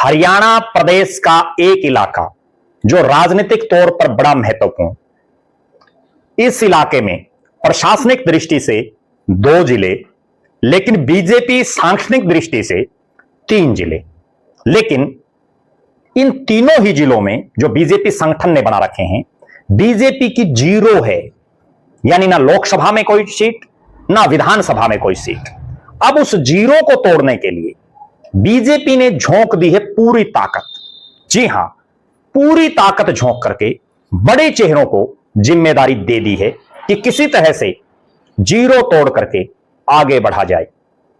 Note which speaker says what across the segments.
Speaker 1: हरियाणा प्रदेश का एक इलाका जो राजनीतिक तौर पर बड़ा महत्वपूर्ण, इस इलाके में प्रशासनिक दृष्टि से 2 जिले, लेकिन बीजेपी सांगठनिक दृष्टि से 3 जिले। लेकिन इन तीनों ही जिलों में जो बीजेपी संगठन ने बना रखे हैं, बीजेपी की 0 है, यानी ना लोकसभा में कोई सीट, ना विधानसभा में कोई सीट। अब उस 0 को तोड़ने के लिए बीजेपी ने झोंक दी है पूरी ताकत। जी हां, पूरी ताकत झोंक करके बड़े चेहरों को जिम्मेदारी दे दी है कि किसी तरह से 0 तोड़ करके आगे बढ़ा जाए।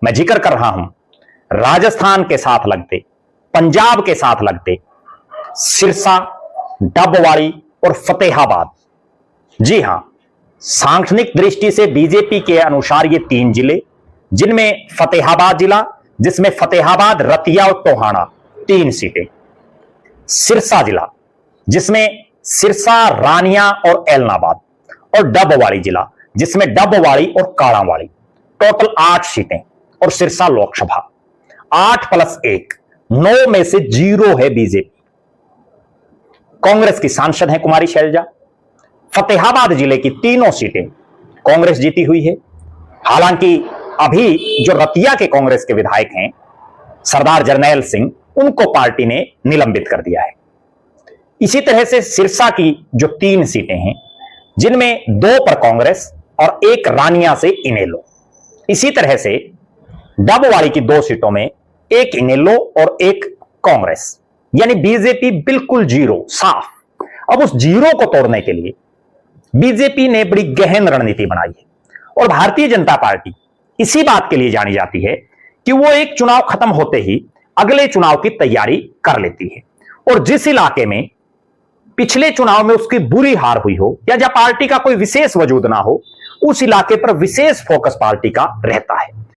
Speaker 1: मैं जिक्र कर रहा हूं राजस्थान के साथ लगते, पंजाब के साथ लगते सिरसा, डबवाड़ी और फतेहाबाद। जी हां, सांगठनिक दृष्टि से बीजेपी के अनुसार ये 3 जिले, जिनमें फतेहाबाद जिला, जिसमें फतेहाबाद, रतिया और टोहाना 3 सीटें, सिरसा जिला जिसमें सिरसा, रानिया और एलनाबाद, और डबवाड़ी जिला जिसमें डबवाड़ी और काड़ावाड़ी, टोटल 8 सीटें, और सिरसा लोकसभा 8 + 1 9 में से 0 है बीजेपी। कांग्रेस की सांसद है कुमारी शैलजा। फतेहाबाद जिले की तीनों सीटें कांग्रेस जीती हुई है। हालांकि अभी जो रतिया के कांग्रेस के विधायक हैं सरदार जरनैल सिंह, उनको पार्टी ने निलंबित कर दिया है। इसी तरह से सिरसा की जो 3 सीटें हैं, जिनमें 2 पर कांग्रेस और 1 रानिया से इनेलो। इसी तरह से डबवाड़ी की 2 सीटों में 1 इनेलो और 1 कांग्रेस, यानी बीजेपी बिल्कुल 0 साफ। अब उस 0 को तोड़ने के लिए बीजेपी ने बड़ी गहन रणनीति बनाई है, और भारतीय जनता पार्टी इसी बात के लिए जानी जाती है कि वो एक चुनाव खत्म होते ही अगले चुनाव की तैयारी कर लेती है। और जिस इलाके में पिछले चुनाव में उसकी बुरी हार हुई हो, या जहां पार्टी का कोई विशेष वजूद ना हो, उस इलाके पर विशेष फोकस पार्टी का रहता है।